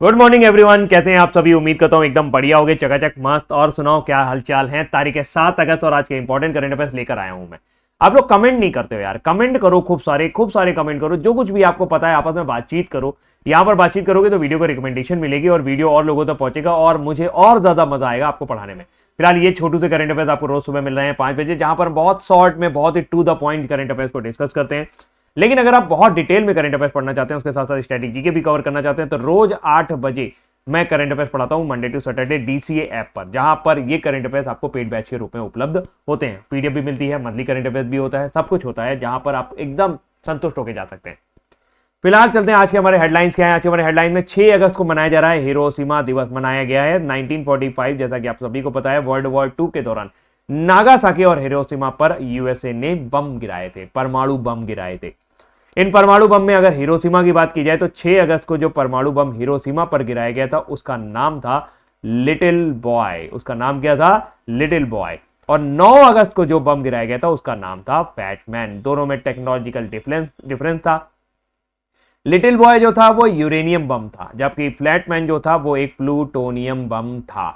Good morning everyone, कहते हैं आप सभी। उम्मीद करता हूँ एकदम बढ़िया होगे, चकाचक मस्त। और सुनाओ क्या हालचाल है। तारीख है 7 अगस्त और आज के इंपॉर्टेंट करंट अफेयर्स लेकर आया हूं मैं। आप लोग कमेंट नहीं करते हो यार। कमेंट करो, खूब सारे कमेंट करो। जो कुछ भी आपको पता है आपस में बातचीत करो। यहां पर बातचीत करोगे तो वीडियो को रिकमेंडेशन मिलेगी और वीडियो और लोगों तक पहुंचेगा और मुझे और ज्यादा मजा आएगा आपको पढ़ाने में। फिलहाल ये छोटू से करंट अफेयर्स आपको रोज सुबह मिल रहे हैं 5 बजे, जहां पर बहुत शॉर्ट में बहुत ही to the point current affairs को डिस्कस करते हैं। लेकिन अगर आप बहुत डिटेल में करंट अफेयर्स पढ़ना चाहते हैं, उसके साथ साथ स्ट्रेटेजी के भी कवर करना चाहते हैं, तो रोज 8 बजे मैं करंट अफेयर्स पढ़ाता हूं Monday to Saturday DCA app पर, जहां पर ये करंट अफेयर्स आपको पेड बैच के रूप में उपलब्ध होते हैं। पीडीएफ भी मिलती है, मंथली करंट अफेयर्स भी होता है, सब कुछ होता है, जहां पर आप एकदम संतुष्ट होकर जा सकते हैं। फिलहाल चलते हैं आज के हमारे हेडलाइंस क्या है। आज के हमारे हेडलाइन में 6 अगस्त को मनाया जा रहा है हिरोशिमा दिवस। मनाया गया है 1945, जैसा कि आप सभी को पता है, वर्ल्ड वॉर 2 के दौरान नागासाकी और हिरोशिमा पर यूएसए ने बम गिराए थे, परमाणु बम गिराए थे। इन परमाणु बम में अगर हिरोशिमा की बात की जाए तो 6 अगस्त को जो परमाणु बम हिरोशिमा पर गिराया गया था उसका नाम था लिटिल बॉय। उसका नाम क्या था? Little boy. और 9 अगस्त को जो बम गिराया गया था उसका नाम था फैटमैन। दोनों में टेक्नोलॉजिकल डिफरेंस था। लिटिल बॉय जो था वो यूरेनियम बम था, जबकि फ्लैटमैन जो था वो एक प्लूटोनियम बम था।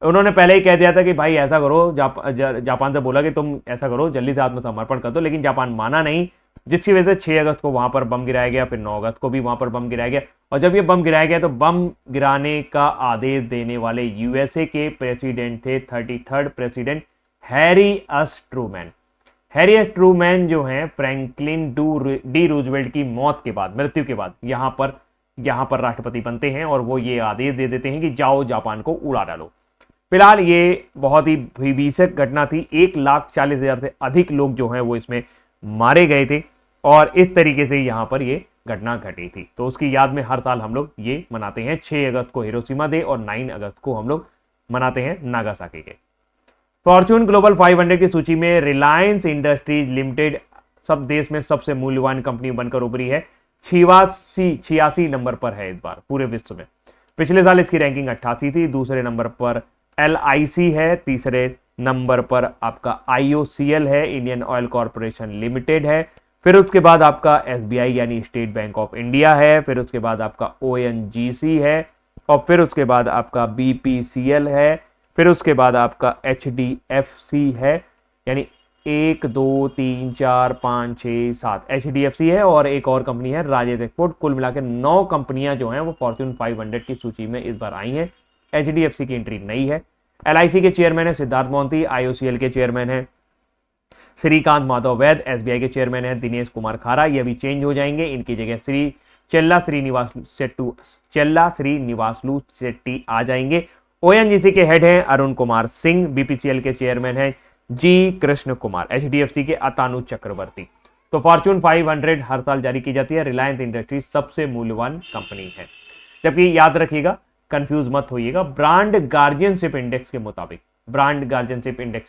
उन्होंने पहले ही कह दिया था कि भाई ऐसा करो, जापान से बोला कि तुम ऐसा करो, जल्दी से आत्मसमर्पण कर दो, लेकिन जापान माना नहीं, जिसकी वजह से 6 अगस्त को वहां पर बम गिराया गया। फिर 9 अगस्त को भी वहां पर बम गिराया गया। और जब ये बम गिराया गया तो बम गिराने का आदेश देने वाले यूएसए के प्रेसिडेंट थे 33rd president Harry S Trueman. Harry S Trueman जो है फ्रैंकलिन डी रूजवेल्ट की मौत के बाद, मृत्यु के बाद यहां पर राष्ट्रपति बनते हैं और वो ये आदेश दे देते हैं कि जाओ जापान को उड़ा डालो। फिलहाल ये बहुत ही भीभत्सक घटना थी। 1,40,000 से अधिक लोग जो हैं वो इसमें मारे गए थे और इस तरीके से यहां पर ये घटना घटी थी। तो उसकी याद में हर साल हम लोग ये मनाते हैं। 6 अगस्त को हिरोशिमा डे और 9 अगस्त को हम लोग मनाते हैं नागासाकी के। फॉर्च्यून ग्लोबल 500 की सूची में रिलायंस इंडस्ट्रीज लिमिटेड सब देश में सबसे मूल्यवान कंपनी बनकर उभरी है। 86 नंबर पर है इस बार पूरे विश्व में। पिछले साल इसकी रैंकिंग 88 थी। दूसरे नंबर पर LIC है, तीसरे नंबर पर आपका IOCL है, इंडियन ऑयल कॉर्पोरेशन लिमिटेड है, फिर उसके बाद आपका SBI यानी स्टेट बैंक ऑफ इंडिया है, फिर उसके बाद आपका ONGC है, और फिर उसके बाद आपका BPCL है, फिर उसके बाद आपका HDFC है, यानी 1 2 3 4 5 6 7 HDFC है, और एक और कंपनी है राजेश एक्सपोर्ट। कुल मिलाकर 9 कंपनियां जो हैं वो फॉर्च्यून 500 की सूची में इस बार आई हैं। HDFC की एंट्री नहीं है। LIC के चेयरमैन है सिद्धार्थ मोहंती, IOCL के चेयरमैन है श्रीकांत माधव वैद, SBI के चेयरमैन है दिनेश कुमार खारा। ये भी चेंज हो जाएंगे, इनकी जगह चेल्ला श्रीनिवासलू शेट्टी आ जाएंगे। ONGC के हेड हैं अरुण कुमार सिंह, BPCL के चेयरमैन हैं G कृष्ण कुमार, HDFC के अतानु चक्रवर्ती। तो फॉर्च्यून 500 हर साल जारी की जाती है। रिलायंस इंडस्ट्रीज सबसे मूल्यवान कंपनी है। जबकि याद रखिएगा, कंफ्यूज मत होइएगा, ब्रांड गार्जियनशिप इंडेक्स के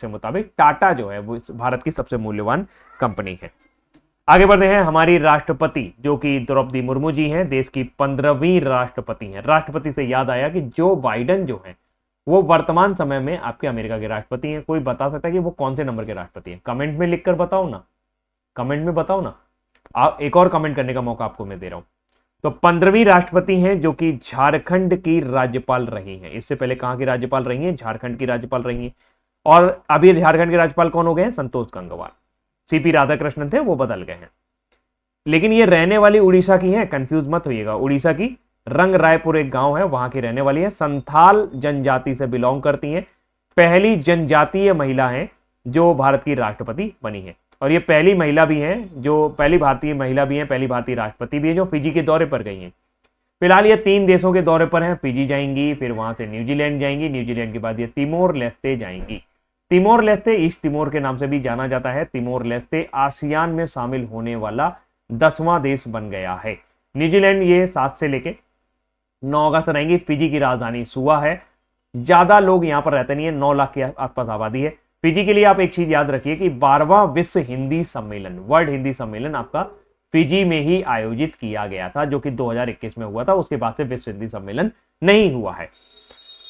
मुताबिक टाटा जो है वो भारत की सबसे मूल्यवान कंपनी है। आगे बढ़ते हैं। हमारी राष्ट्रपति जो कि द्रौपदी मुर्मू जी हैं, देश की 15वीं राष्ट्रपति हैं। राष्ट्रपति से याद आया कि जो बाइडेन जो है वो वर्तमान समय में आपके अमेरिका के राष्ट्रपति हैं। कोई बता सकता है कि वो कौन से नंबर के राष्ट्रपति हैं? कमेंट में लिखकर बताओ ना, कमेंट में बताओ ना। आप एक और कमेंट करने का मौका आपको मैं दे रहा हूं। तो 15वीं राष्ट्रपति हैं जो कि झारखंड की राज्यपाल रही हैं। इससे पहले कहां की राज्यपाल रही हैं? झारखंड की राज्यपाल रही हैं। और अभी झारखंड के राज्यपाल कौन हो गए हैं? संतोष गंगवार। CP राधाकृष्णन थे, वो बदल गए हैं। लेकिन ये रहने वाली उड़ीसा की हैं, कंफ्यूज मत होइएगा। उड़ीसा की रंग रायपुर एक गांव है, वहां की रहने वाली है। संथाल जनजाति से बिलोंग करती हैं। पहली जनजातीय महिला हैं जो भारत की राष्ट्रपति बनी है, और ये पहली महिला भी हैं जो पहली भारतीय महिला भी हैं, पहली भारतीय राष्ट्रपति भी है जो फिजी के दौरे पर गई हैं। फिलहाल ये 3 देशों के दौरे पर हैं। फिजी जाएंगी, फिर वहां से न्यूजीलैंड जाएंगी, न्यूजीलैंड के बाद ये तिमोर लेस्ते जाएंगी। तिमोर लेस्ते ईस्ट तिमोर के नाम से भी जाना जाता है। तिमोर लेस्ते आसियान में शामिल होने वाला 10वां देश बन गया है। न्यूजीलैंड ये 7 से लेके 9 अगस्त रहेंगी। फिजी की राजधानी सुआ है। ज्यादा लोग यहां पर रहते नहीं है, 9 लाख के आसपास आबादी है। फिजी के लिए आप एक चीज याद रखिए कि 12वां विश्व हिंदी सम्मेलन, वर्ल्ड हिंदी सम्मेलन आपका फिजी में ही आयोजित किया गया था, जो कि 2021 में हुआ था। उसके बाद से विश्व हिंदी सम्मेलन नहीं हुआ है।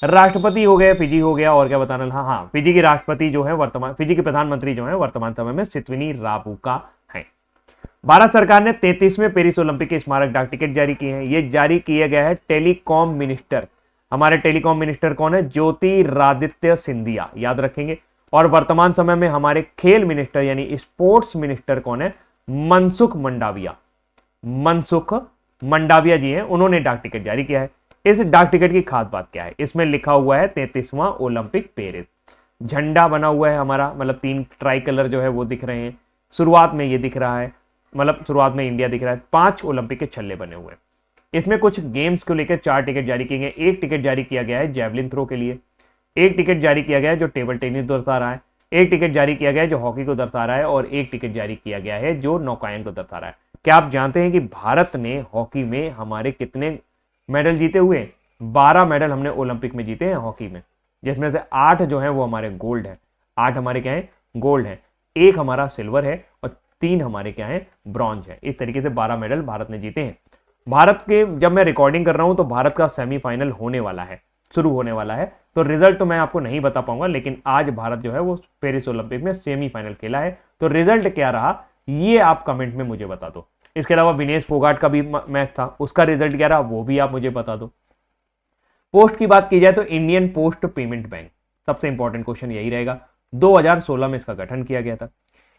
राष्ट्रपति हो गए, फिजी हो गया, और क्या बताना? हाँ, फिजी की राष्ट्रपति जो है वर्तमान, फिजी के प्रधानमंत्री जो है वर्तमान समय में सितविनी राबुका हैं। भारत सरकार ने 33वें पेरिस ओलंपिक के स्मारक डाक टिकट जारी किए हैं। ये जारी किया गया है टेलीकॉम मिनिस्टर, हमारे टेलीकॉम मिनिस्टर कौन है? ज्योतिरादित्य सिंधिया, याद रखेंगे। और वर्तमान समय में हमारे खेल मिनिस्टर यानी स्पोर्ट्स मिनिस्टर कौन है? मनसुख मंडाविया, मनसुख मंडाविया जी हैं, उन्होंने डाक टिकट जारी किया है। इस डाक टिकट की खास बात क्या है? इसमें लिखा हुआ है 33वां ओलंपिक पेरिस, झंडा बना हुआ है हमारा, मतलब 3 ट्राई कलर जो है वो दिख रहे हैं, शुरुआत में ये दिख रहा है, मतलब शुरुआत में इंडिया दिख रहा है, 5 ओलंपिक के छल्ले बने हुए हैं। इसमें कुछ गेम्स को लेकर 4 टिकट जारी किए गए। एक टिकट जारी किया गया है जैवलिन थ्रो के लिए, एक टिकट जारी किया गया है जो टेबल टेनिस दर्शा रहा है, एक टिकट जारी किया गया है जो हॉकी को दर्शा रहा है, और एक टिकट जारी किया गया है जो नौकायन को दर्शा रहा है। क्या आप जानते हैं कि भारत ने हॉकी में हमारे कितने मेडल जीते हुए? 12 मेडल हमने ओलंपिक में जीते हैं हॉकी में, जिसमें से 8 जो है वो हमारे गोल्ड है, 8 हमारे क्या है? गोल्ड है, 1 हमारा सिल्वर है और 3 हमारे क्या है? ब्रॉन्ज है। इस तरीके से 12 मेडल भारत ने जीते हैं। भारत के, जब मैं रिकॉर्डिंग कर रहा हूं तो भारत का सेमीफाइनल होने वाला है, शुरू होने वाला है, तो रिजल्ट तो मैं आपको नहीं बता पाऊंगा, लेकिन आज भारत जो है वो पेरिस ओलंपिक में सेमीफाइनल खेला है। तो रिजल्ट क्या रहा ये आप कमेंट में मुझे बता दो। इसके अलावा विनेश फोगाट का भी मैच था, उसका रिजल्ट क्या रहा वो भी आप मुझे बता दो। पोस्ट की बात की जाए तो इंडियन पोस्ट पेमेंट बैंक, सबसे इंपॉर्टेंट क्वेश्चन यही रहेगा। 2016 में इसका गठन किया गया था।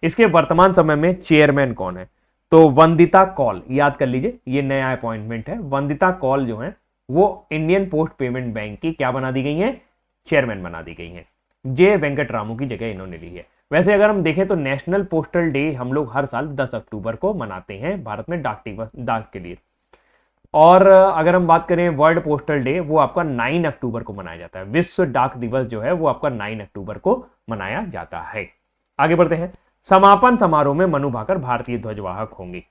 इसके वर्तमान समय में चेयरमैन कौन है? तो वंदिता कौल, याद कर लीजिए, ये नया अपॉइंटमेंट है। वंदिता कौल जो है वो इंडियन पोस्ट पेमेंट बैंक की क्या बना दी गई है? चेयरमैन बना दी गई है। जे वेंकट रामू की जगह इन्होंने ली है। वैसे अगर हम देखें तो नेशनल पोस्टल डे हम लोग हर साल 10 अक्टूबर को मनाते हैं भारत में डाक के लिए। और अगर हम बात करें वर्ल्ड पोस्टल डे, वो आपका 9 अक्टूबर को मनाया जाता है। विश्व डाक दिवस जो है वो आपका 9 अक्टूबर को मनाया जाता है। आगे बढ़ते हैं। समापन समारोह में मनु भाकर भारतीय ध्वजवाहक होंगी।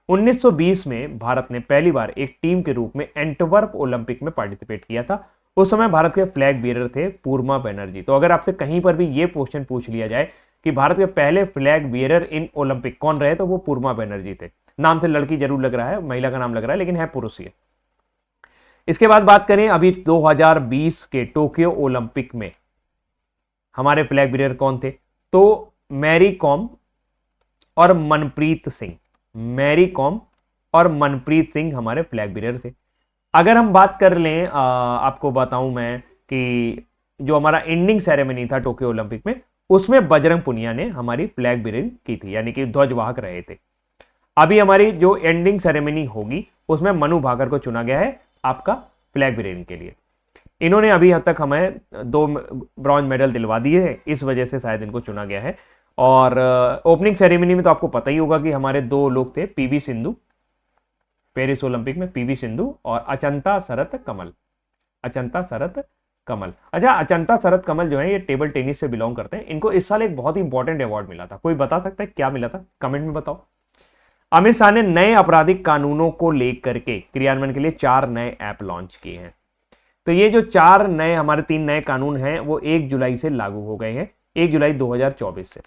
1920 में भारत ने पहली बार एक टीम के रूप में एंटवर्प ओलंपिक में पार्टिसिपेट किया था। उस समय भारत के फ्लैग बियरर थे पूर्मा बनर्जी। तो अगर आपसे कहीं पर भी ये क्वेश्चन पूछ लिया जाए कि भारत के पहले फ्लैग बियरर इन ओलंपिक कौन रहे, तो वो पूर्मा बनर्जी थे। नाम से लड़की जरूर लग रहा है, महिला का नाम लग रहा है, लेकिन है पुरुष ही। इसके बाद बात करें अभी 2020 के टोक्यो ओलंपिक में हमारे फ्लैग बियरर कौन थे? तो मैरी कॉम और मनप्रीत सिंह, मैरी कॉम और मनप्रीत सिंह हमारे फ्लैग बियरर थे। अगर हम बात कर लें, आपको बताऊं मैं कि जो हमारा एंडिंग सेरेमनी था टोक्यो ओलंपिक में, उसमें बजरंग पुनिया ने हमारी फ्लैग बियरिंग की थी, यानी कि ध्वजवाहक रहे थे। अभी हमारी जो एंडिंग सेरेमनी होगी उसमें मनु भाकर को चुना गया है आपका फ्लैग बियरिंग के लिए। इन्होंने अभी तक हमें 2 ब्रॉन्ज मेडल दिलवा दिए हैं, इस वजह से शायद इनको चुना गया है। और ओपनिंग सेरेमनी में तो आपको पता ही होगा कि हमारे 2 लोग थे, पीवी सिंधु, पेरिस ओलंपिक में पीवी सिंधु और अचंता शरत कमल, अचंता शरत कमल। अच्छा, अचंता शरत कमल जो है ये टेबल टेनिस से बिलोंग करते हैं। इनको इस साल एक बहुत ही इंपॉर्टेंट अवार्ड मिला था, कोई बता सकता है क्या मिला था? कमेंट में बताओ। अमित शाह ने नए आपराधिक कानूनों को लेकर के क्रियान्वयन के लिए 4 नए ऐप लॉन्च किए हैं। तो ये जो 4 नए हमारे 3 नए कानून हैं वो 1 जुलाई से लागू हो गए हैं, 1 जुलाई 2024 से।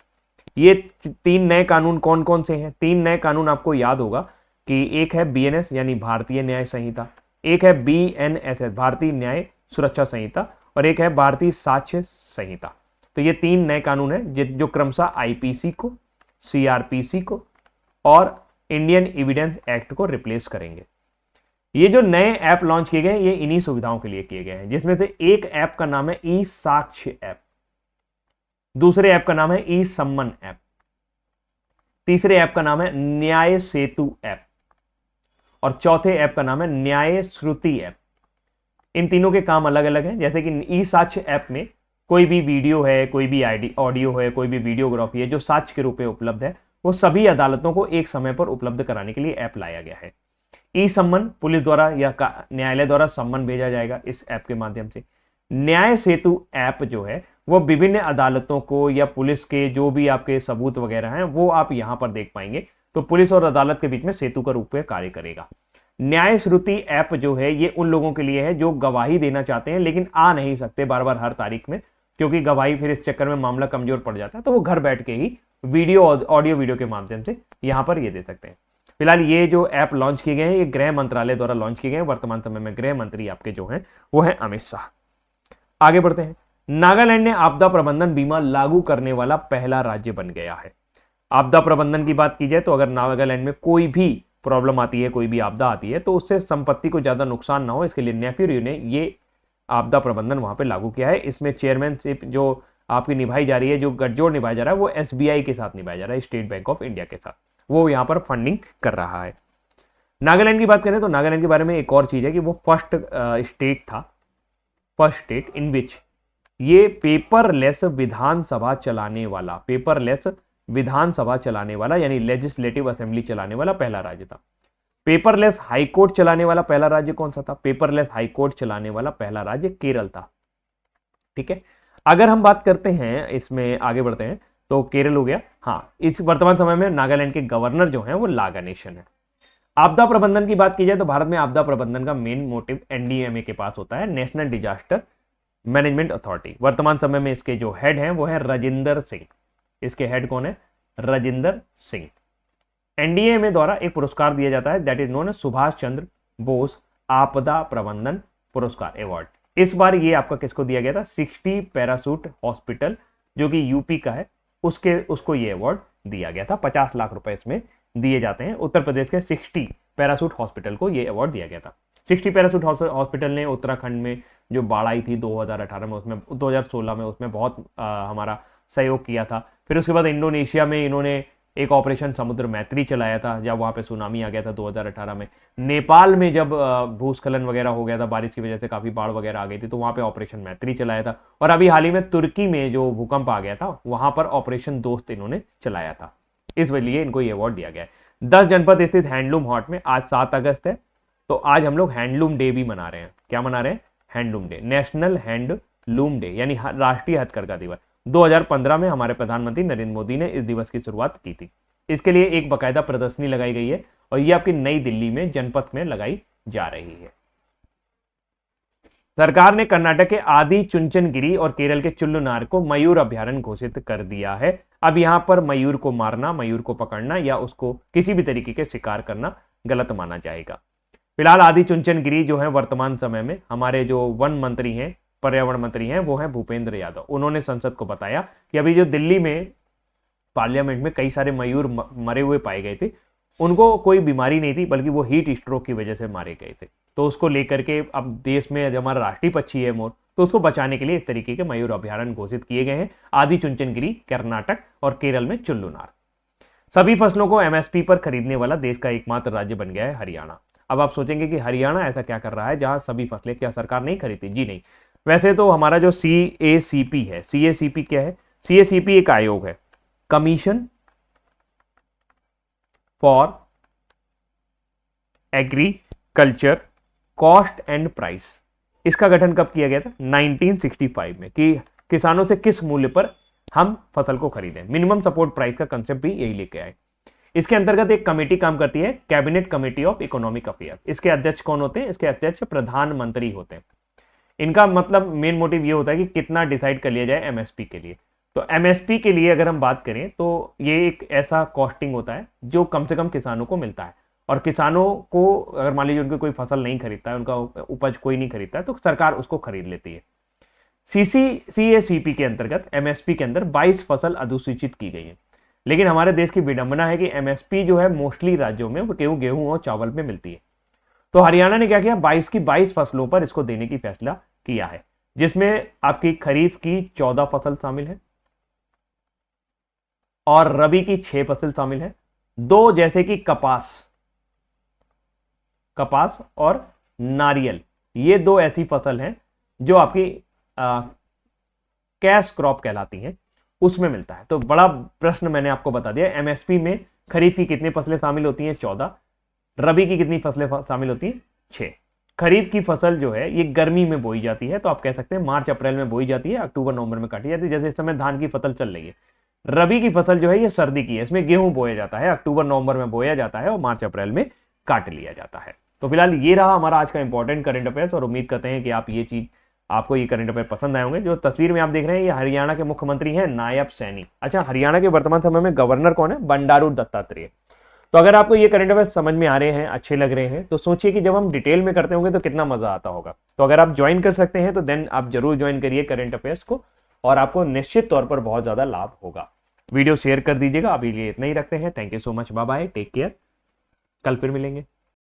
ये 3 नए कानून कौन कौन से हैं? 3 नए कानून आपको याद होगा कि एक है बीएनएस यानी भारतीय न्याय संहिता, एक है बीएनएसएस भारतीय न्याय सुरक्षा संहिता, और एक है भारतीय साक्ष्य संहिता। तो ये 3 नए कानून हैं जो क्रमशः आईपीसी को, सीआरपीसी को और इंडियन एविडेंस एक्ट को रिप्लेस करेंगे। ये जो नए ऐप लॉन्च किए गए ये इन्हीं सुविधाओं के लिए किए गए हैं, जिसमें से एक ऐप का नाम है ई साक्ष्य ऐप, दूसरे ऐप का नाम है ई सम्मन ऐप, तीसरे ऐप का नाम है न्याय सेतु ऐप और चौथे ऐप का नाम है न्याय श्रुति ऐप। इन तीनों के काम अलग अलग हैं। जैसे कि ई साक्ष्य ऐप में कोई भी वीडियो है, कोई भी ऑडियो है, कोई भी वीडियोग्राफी है जो साक्ष्य के रूप में उपलब्ध है, वो सभी अदालतों को एक समय पर उपलब्ध कराने के लिए ऐप लाया गया है। ई सम्मन पुलिस द्वारा या न्यायालय द्वारा सम्मन भेजा जाएगा इस ऐप के माध्यम से। न्याय सेतु ऐप जो है वो विभिन्न अदालतों को या पुलिस के जो भी आपके सबूत वगैरह हैं वो आप यहां पर देख पाएंगे। तो पुलिस और अदालत के बीच में सेतु का रूप में कार्य करेगा। न्याय श्रुति ऐप जो है ये उन लोगों के लिए है जो गवाही देना चाहते हैं लेकिन आ नहीं सकते बार बार हर तारीख में, क्योंकि गवाही फिर इस चक्कर में मामला कमजोर पड़ जाता है, तो वो घर बैठ के ही ऑडियो वीडियो के माध्यम से यहां पर ये दे सकते हैं। फिलहाल ये जो ऐप लॉन्च किए गए हैं ये गृह मंत्रालय द्वारा लॉन्च किए गए हैं। वर्तमान समय में गृह मंत्री आपके जो हैं वो है अमित शाह। आगे बढ़ते हैं। नागालैंड ने आपदा प्रबंधन बीमा लागू करने वाला पहला राज्य बन गया है। आपदा प्रबंधन की बात की जाए तो अगर नागालैंड में कोई भी प्रॉब्लम आती है, कोई भी आपदा आती है, तो उससे संपत्ति को ज्यादा नुकसान ना हो, इसके लिए नेफ्यू रिव्यू ने ये आपदा प्रबंधन वहां पे लागू किया है। इसमें चेयरमैनशिप जो आपकी निभाई जा रही है, जो गठजोड़ निभाया जा रहा है, वो एसबीआई के साथ निभाया जा रहा है, स्टेट बैंक ऑफ इंडिया के साथ, वो यहाँ पर फंडिंग कर रहा है। नागालैंड की बात करें तो नागालैंड के बारे में एक और चीज है कि वो फर्स्ट स्टेट था, फर्स्ट स्टेट इन विच ये पेपरलेस विधानसभा चलाने वाला, पेपरलेस विधानसभा चलाने वाला यानी लेजिस्लेटिव असेंबली चलाने वाला पहला राज्य था। पेपरलेस हाईकोर्ट चलाने वाला पहला राज्य कौन सा था? पेपरलेस हाईकोर्ट चलाने वाला पहला राज्य केरल था। ठीक है, अगर हम बात करते हैं, इसमें आगे बढ़ते हैं, तो केरल हो गया। हाँ, इस वर्तमान समय में नागालैंड के गवर्नर जो हैं वो लागा नेशन है। आपदा प्रबंधन की बात की जाए तो भारत में आपदा प्रबंधन का मेन मोटिव एनडीएमए के पास होता है, नेशनल डिजास्टर मैनेजमेंट अथॉरिटी। वर्तमान समय में इसके जो हेड हैं वो है राजिंदर सिंह। इसके हेड कौन है? राजिंदर सिंह। एनडीएमए द्वारा एक पुरस्कार दिया जाता है, that is known as Subhash Chandra Bose आपदा प्रबंधन पुरस्कार अवार्ड। इस बार ये आपका किसको दिया गया था? 60 पैरासूट हॉस्पिटल जो कि यूपी का है, उसको ये अवार्ड दिया गया था। 50 लाख रुपए इसमें दिए जाते हैं। उत्तर प्रदेश के 60 पैरासूट हॉस्पिटल को ये अवार्ड दिया गया था। 60 पैरासूट हॉस्पिटल ने उत्तराखंड में जो बाढ़ आई थी 2018 में, उसमें 2016 में, उसमें बहुत हमारा सहयोग किया था। फिर उसके बाद इंडोनेशिया में इन्होंने एक ऑपरेशन समुद्र मैत्री चलाया था जब वहां पे सुनामी आ गया था 2018 में। नेपाल में जब भूस्खलन वगैरह हो गया था, बारिश की वजह से काफी बाढ़ वगैरह आ गई थी, तो वहां पे ऑपरेशन मैत्री चलाया था। और अभी हाल ही में तुर्की में जो भूकंप आ गया था वहां पर ऑपरेशन दोस्त इन्होंने चलाया था। इस लिए इनको ये अवार्ड दिया गया है। 10 जनपद स्थित हैंडलूम हाट में आज 7 अगस्त है, तो आज हम लोग हैंडलूम डे भी मना रहे हैं। क्या मना रहे हैं? Handloom day, national handloom day, यानी राष्ट्रीय हथकरघा दिवस। 2015 में हमारे प्रधानमंत्री नरेंद्र मोदी ने इस दिवस की शुरुआत की थी। इसके लिए एक बकायदा प्रदर्शनी लगाई गई है और ये आपकी नई दिल्ली में जनपथ में लगाई जा रही है। सरकार ने कर्नाटक के आदि चुंचनगिरी और केरल के चुल्लुनार को मयूर अभ्यारण्य घोषित कर दिया है। अब यहां पर मयूर को मारना, मयूर को पकड़ना या उसको किसी भी तरीके के शिकार करना गलत माना जाएगा। फिलहाल आदि चुंचनगिरी जो है वर्तमान समय में हमारे जो वन मंत्री हैं, पर्यावरण मंत्री हैं, वो है भूपेंद्र यादव। उन्होंने संसद को बताया कि अभी जो दिल्ली में पार्लियामेंट में कई सारे मयूर मरे हुए पाए गए थे, उनको कोई बीमारी नहीं थी, बल्कि वो हीट स्ट्रोक की वजह से मारे गए थे। तो उसको लेकर के अब देश में जो हमारा राष्ट्रीय पक्षी है मोर, तो उसको बचाने के लिए इस तरीके के मयूर अभ्यारण्य घोषित किए गए हैं। आदि चुंचनगिरी कर्नाटक और केरल में चुल्लुनार। सभी फसलों को एमएसपी पर खरीदने वाला देश का एकमात्र राज्य बन गया है हरियाणा। अब आप सोचेंगे कि हरियाणा ऐसा क्या कर रहा है जहां सभी फसलें, क्या सरकार नहीं खरीदती? जी नहीं। वैसे तो हमारा जो CACP है, CACP क्या है? CACP एक आयोग है, commission for agriculture cost and price. इसका गठन कब किया गया था? 1965 में, कि किसानों से किस मूल्य पर हम फसल को खरीदें। मिनिमम सपोर्ट प्राइस का कंसेप्ट भी यही लेके आए। इसके अंतर्गत एक कमेटी काम करती है, cabinet committee of economic affairs. इसके अध्यक्ष कौन होते हैं? इसके अध्यक्ष प्रधानमंत्री होते हैं। इनका मतलब मेन मोटिव ये होता है कि कितना डिसाइड कर लिया जाए एमएसपी के लिए। तो एमएसपी के लिए अगर हम बात करें तो ये एक ऐसा कॉस्टिंग होता है जो कम से कम किसानों को मिलता है। और किसानों को अगर मान लीजिए उनकी कोई फसल नहीं खरीदता है, उनका उपज कोई नहीं खरीदता है, तो सरकार उसको खरीद लेती है। CACP के अंतर्गत एमएसपी के अंदर 22 फसल अधिसूचित की गई है। लेकिन हमारे देश की विडंबना है कि एमएसपी जो है मोस्टली राज्यों में केवल गेहूं और चावल में मिलती है। तो हरियाणा ने क्या किया? 22 की 22 फसलों पर इसको देने की फैसला किया है, जिसमें आपकी खरीफ की 14 फसल शामिल है और रबी की 6 फसल शामिल है। 2 जैसे कि कपास और नारियल, ये 2 ऐसी फसल हैं जो आपकी कैश क्रॉप कहलाती हैं, उसमें मिलता है। तो बड़ा प्रश्न मैंने आपको बता दिया। एमएसपी में खरीफ की कितनी फसलें शामिल होती हैं? 14। रबी की कितनी फसलें शामिल होती हैं? 6। खरीफ की फसल जो है ये गर्मी में बोई जाती है, तो आप कह सकते हैं मार्च अप्रैल में बोई जाती है, अक्टूबर नवंबर में काटी जाती है, जैसे इस समय धान की फसल चल रही है। रबी की फसल जो है ये सर्दी की है, इसमें गेहूं बोया जाता है, अक्टूबर नवंबर में बोया जाता है और मार्च अप्रैल में काट लिया जाता है। तो फिलहाल ये रहा हमारा आज का इंपॉर्टेंट करंट अफेयर्स, और उम्मीद करते हैं कि आप ये चीज, आपको ये करंट अफेयर पसंद आए होंगे। जो तस्वीर में आप देख रहे हैं ये हरियाणा के मुख्यमंत्री हैं नायब सैनी। अच्छा, हरियाणा के वर्तमान समय में गवर्नर कौन है? बंडारू दत्तात्रेय। तो अगर आपको ये करंट अफेयर्स समझ में आ रहे हैं, अच्छे लग रहे हैं, तो सोचिए कि जब हम डिटेल में करते होंगे तो कितना मजा आता होगा। तो अगर आप ज्वाइन कर सकते हैं तो देन आप जरूर ज्वाइन करिए करंट अफेयर्स को, और आपको निश्चित तौर पर बहुत ज्यादा लाभ होगा। वीडियो शेयर कर दीजिएगा। अभी लिए इतना ही रखते हैं। Thank you so much, bye bye, take care, कल फिर मिलेंगे।